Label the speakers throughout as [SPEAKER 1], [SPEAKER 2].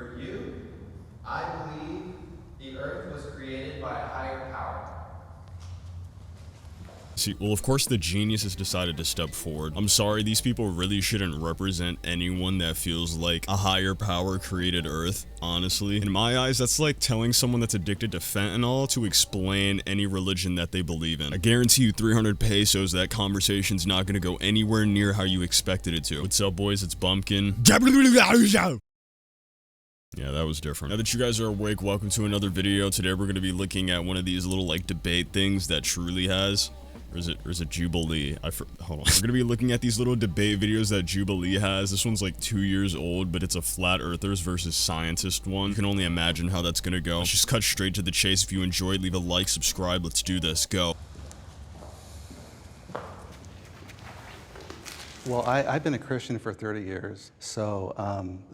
[SPEAKER 1] for you, I believe the earth was created by a higher power.
[SPEAKER 2] See, well, of course the genius has decided to step forward. I'm sorry, these people really shouldn't represent anyone that feels like a higher power created Earth, honestly. In my eyes, that's like telling someone that's addicted to fentanyl to explain any religion that they believe in. I guarantee you 300 pesos, that conversation's not gonna go anywhere near how you expected it to. What's up, boys? It's Bumpkin. Yeah, that was different. Now that you guys are awake, welcome to another video. Today we're gonna be looking at one of these little like debate things that Truly has. Or is it Jubilee? Hold on. We're gonna be looking at these little debate videos that Jubilee has. This one's like 2 years old, but it's a flat earthers versus scientist one. You can only imagine how that's gonna go. Let's just cut straight to the chase. If you enjoyed, leave a like, subscribe. Let's do this. Go.
[SPEAKER 3] Well, I've been a Christian for 30 years, so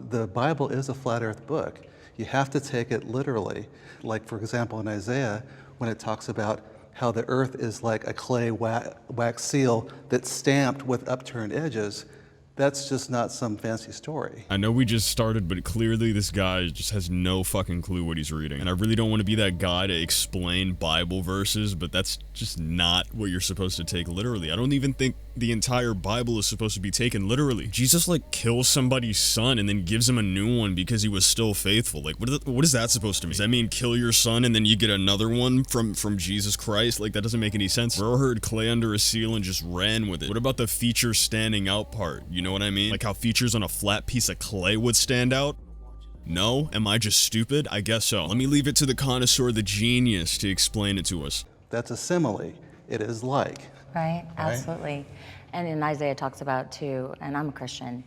[SPEAKER 3] the Bible is a flat earth book. You have to take it literally. Like, for example, in Isaiah, when it talks about how the earth is like a clay wax seal that's stamped with upturned edges, that's just not some fancy story.
[SPEAKER 2] I know we just started, but clearly this guy just has no fucking clue what he's reading. And I really don't want to be that guy to explain Bible verses, but that's just not what you're supposed to take literally. I don't even think the entire Bible is supposed to be taken literally. Jesus like kills somebody's son and then gives him a new one because he was still faithful. Like what is that supposed to mean? Does that mean kill your son and then you get another one from Jesus Christ? Like that doesn't make any sense. Bro heard clay under a seal and just ran with it. What about the feature standing out part? You know what I mean? Like how features on a flat piece of clay would stand out? No? Am I just stupid? I guess so. Let me leave it to the connoisseur, the genius, to explain it to us.
[SPEAKER 3] That's a simile. It is like.
[SPEAKER 4] Right, absolutely. And in Isaiah it talks about too, and I'm a Christian,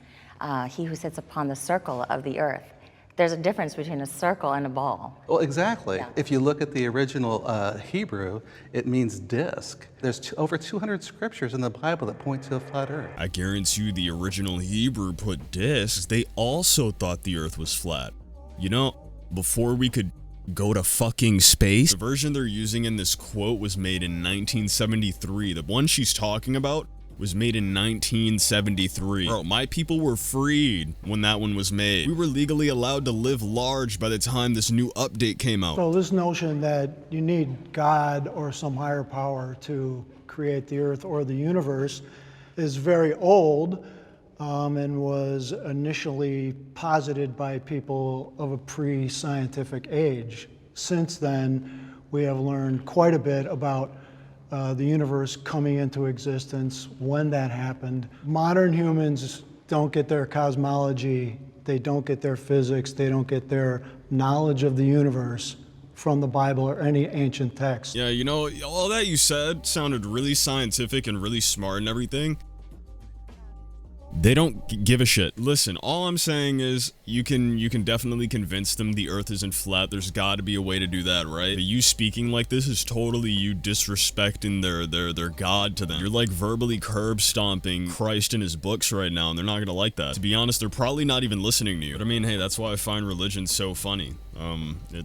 [SPEAKER 4] he who sits upon the circle of the earth. There's a difference between a circle and a ball.
[SPEAKER 3] Well, exactly.
[SPEAKER 4] Yeah.
[SPEAKER 3] If you look at the original Hebrew, it means disc. There's over 200 scriptures in the Bible that point to a flat earth.
[SPEAKER 2] I guarantee you the original Hebrew put discs. They also thought the earth was flat. You know, before we could go to fucking space, the version they're using in this quote was made in 1973. The one she's talking about was made in 1973. Bro, my people were freed when that one was made. We were legally allowed to live large by the time this new update came out.
[SPEAKER 5] So this notion that you need God or some higher power to create the earth or the universe is very old and was initially posited by people of a pre-scientific age. Since then, we have learned quite a bit about the universe coming into existence, when that happened. Modern humans don't get their cosmology, they don't get their physics, they don't get their knowledge of the universe from the Bible or any ancient text.
[SPEAKER 2] Yeah, you know, all that you said sounded really scientific and really smart and everything. They don't give a shit. Listen, all I'm saying is you can definitely convince them the earth isn't flat. There's got to be a way to do that, right? But you speaking like this is totally you disrespecting their God to them. You're like verbally curb stomping Christ in his books right now, and they're not going to like that. To be honest, they're probably not even listening to you. But I mean, hey, that's why I find religion so funny.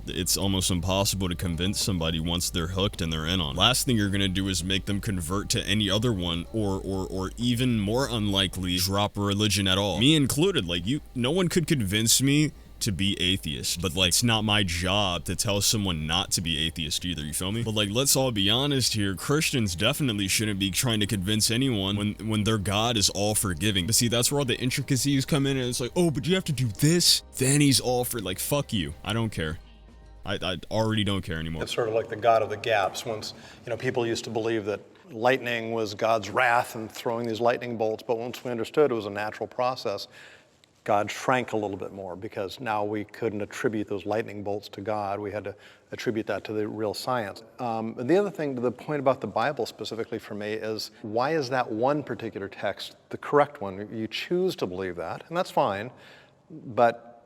[SPEAKER 2] It's almost impossible to convince somebody once they're hooked and they're in on it. Last thing you're gonna do is make them convert to any other one, or even more unlikely, drop religion at all. Me included. Like no one could convince me to be atheist, but like it's not my job to tell someone not to be atheist either, you feel me? But like, let's all be honest here, Christians definitely shouldn't be trying to convince anyone when their God is all forgiving. But see, that's where all the intricacies come in, and it's like, oh, but you have to do this, then he's all for, like, fuck you, I don't care. I already don't care anymore.
[SPEAKER 6] It's sort of like the God of the gaps. Once, people used to believe that lightning was God's wrath and throwing these lightning bolts, but once we understood it was a natural process, God shrank a little bit more because now we couldn't attribute those lightning bolts to God. We had to attribute that to the real science. The other thing, to the point about the Bible specifically for me, is why is that one particular text the correct one? You choose to believe that, and that's fine, but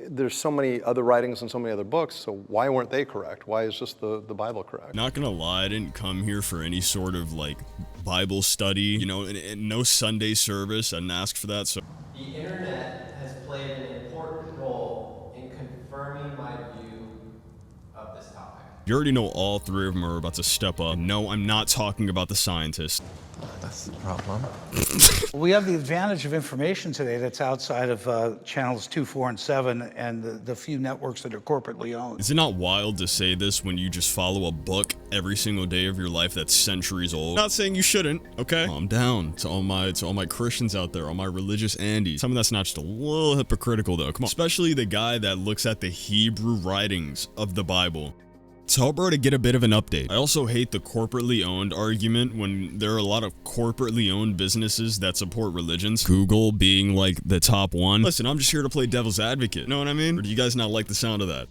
[SPEAKER 6] there's so many other writings and so many other books, so why weren't they correct? Why is just the Bible correct?
[SPEAKER 2] Not gonna lie, I didn't come here for any sort of like Bible study, and no Sunday service. I didn't ask for that, so.
[SPEAKER 1] The internet has played an important role in confirming my view of this topic.
[SPEAKER 2] You already know all three of them are about to step up. No, I'm not talking about the scientists.
[SPEAKER 7] That's the problem.
[SPEAKER 8] We have the advantage of information today that's outside of channels 2, 4, and 7 and the few networks that are corporately owned.
[SPEAKER 2] Is it not wild to say this when you just follow a book every single day of your life that's centuries old? Not saying you shouldn't, okay? Calm down to all my Christians out there, all my religious Andes. Some of that's not just a little hypocritical though, come on. Especially the guy that looks at the Hebrew writings of the Bible. Tell bro to get a bit of an update. I also hate the corporately owned argument when there are a lot of corporately owned businesses that support religions. Google being like the top one. Listen, I'm just here to play devil's advocate. Know what I mean? Or do you guys not like the sound of that?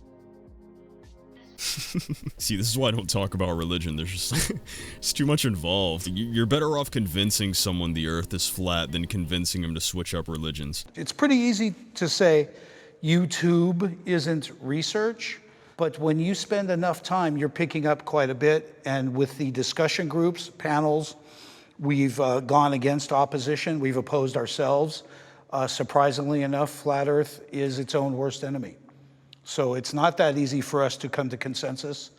[SPEAKER 2] See, this is why I don't talk about religion. There's just it's too much involved. You're better off convincing someone the earth is flat than convincing them to switch up religions.
[SPEAKER 8] It's pretty easy to say YouTube isn't research. But when you spend enough time, you're picking up quite a bit. And with the discussion groups, panels, we've gone against opposition. We've opposed ourselves. Surprisingly enough, flat Earth is its own worst enemy. So it's not that easy for us to come to consensus.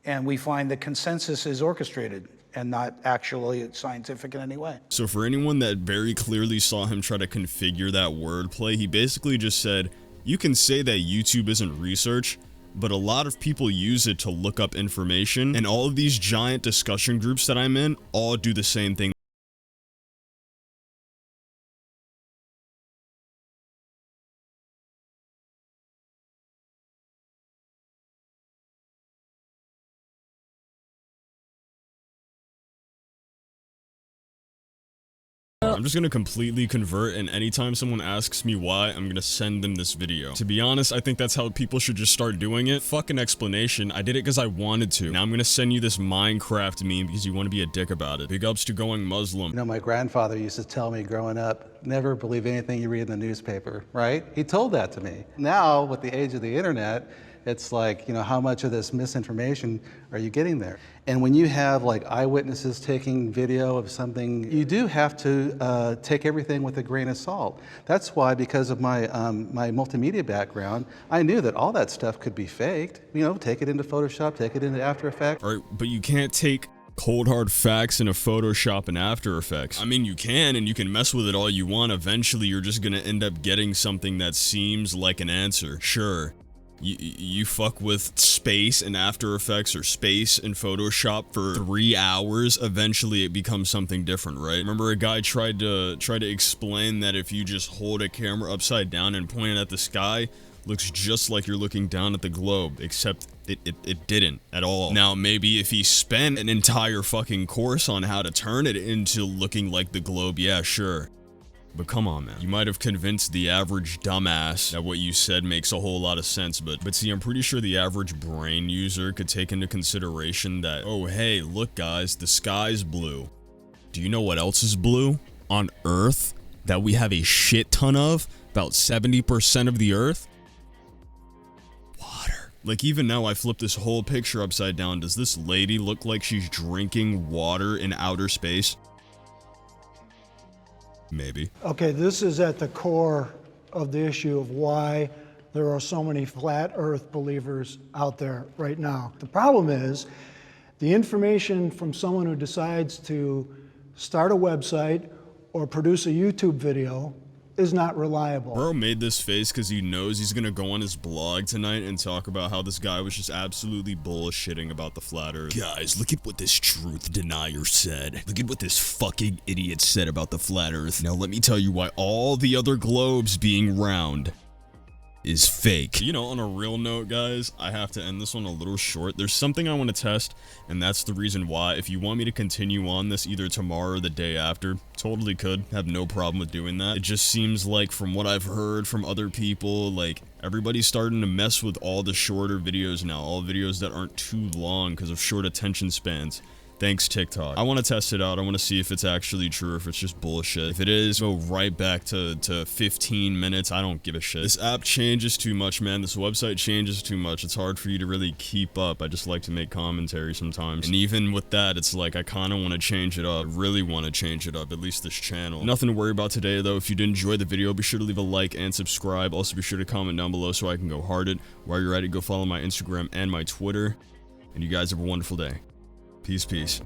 [SPEAKER 8] And we find that consensus is orchestrated and not actually scientific in any way.
[SPEAKER 2] So for anyone that very clearly saw him try to configure that wordplay, he basically just said, you can say that YouTube isn't research, but a lot of people use it to look up information, and all of these giant discussion groups that I'm in all do the same thing. I'm just gonna completely convert, and anytime someone asks me why, I'm gonna send them this video. To be honest, I think that's how people should just start doing it. Fuck an explanation. I did it because I wanted to. Now I'm gonna send you this Minecraft meme because you want to be a dick about it. Big ups to going Muslim.
[SPEAKER 3] You know, my grandfather used to tell me growing up, never believe anything you read in the newspaper, right? He told that to me. Now, with the age of the internet, it's like, you know, how much of this misinformation are you getting there? And when you have like eyewitnesses taking video of something, you do have to take everything with a grain of salt. That's why, because of my my multimedia background, I knew that all that stuff could be faked. You know, take it into Photoshop, take it into After Effects.
[SPEAKER 2] All right, but you can't take cold hard facts into Photoshop and After Effects. I mean, you can, and you can mess with it all you want. Eventually, you're just gonna end up getting something that seems like an answer. Sure. You fuck with space in After Effects or space in Photoshop for 3 hours, eventually it becomes something different, right? Remember a guy tried to explain that if you just hold a camera upside down and point it at the sky, looks just like you're looking down at the globe, except it didn't at all. Now, maybe if he spent an entire fucking course on how to turn it into looking like the globe, yeah, sure. But come on, man. You might have convinced the average dumbass that what you said makes a whole lot of sense, but see, I'm pretty sure the average brain user could take into consideration that, oh, hey, look, guys, the sky's blue. Do you know what else is blue? On Earth? That we have a shit ton of? About 70% of the Earth? Water. Like, even now, I flipped this whole picture upside down. Does this lady look like she's drinking water in outer space? Maybe.
[SPEAKER 5] Okay, this is at the core of the issue of why there are so many flat earth believers out there right now. The problem is the information from someone who decides to start a website or produce a YouTube video is not reliable.
[SPEAKER 2] Bro made this face because he knows he's gonna go on his blog tonight and talk about how this guy was just absolutely bullshitting about the flat earth. Guys, look at what this truth denier said. Look at what this fucking idiot said about the flat earth. Now let me tell you why all the other globes being round is fake. You know, on a real note, guys, I have to end this one a little short. There's something I want to test, and that's the reason why. If you want me to continue on this either tomorrow or the day after, totally could. Have no problem with doing that. It just seems like, from what I've heard from other people, like, everybody's starting to mess with all the shorter videos now. All videos that aren't too long because of short attention spans. Thanks, TikTok. I want to test it out. I want to see if it's actually true or if it's just bullshit. If it is, go right back to 15 minutes. I don't give a shit. This app changes too much, man. This website changes too much. It's hard for you to really keep up. I just like to make commentary sometimes. And even with that, it's like I kind of want to change it up. Really want to change it up, at least this channel. Nothing to worry about today, though. If you did enjoy the video, be sure to leave a like and subscribe. Also, be sure to comment down below so I can go hard it. While you're at it, go follow my Instagram and my Twitter. And you guys have a wonderful day. Peace, peace.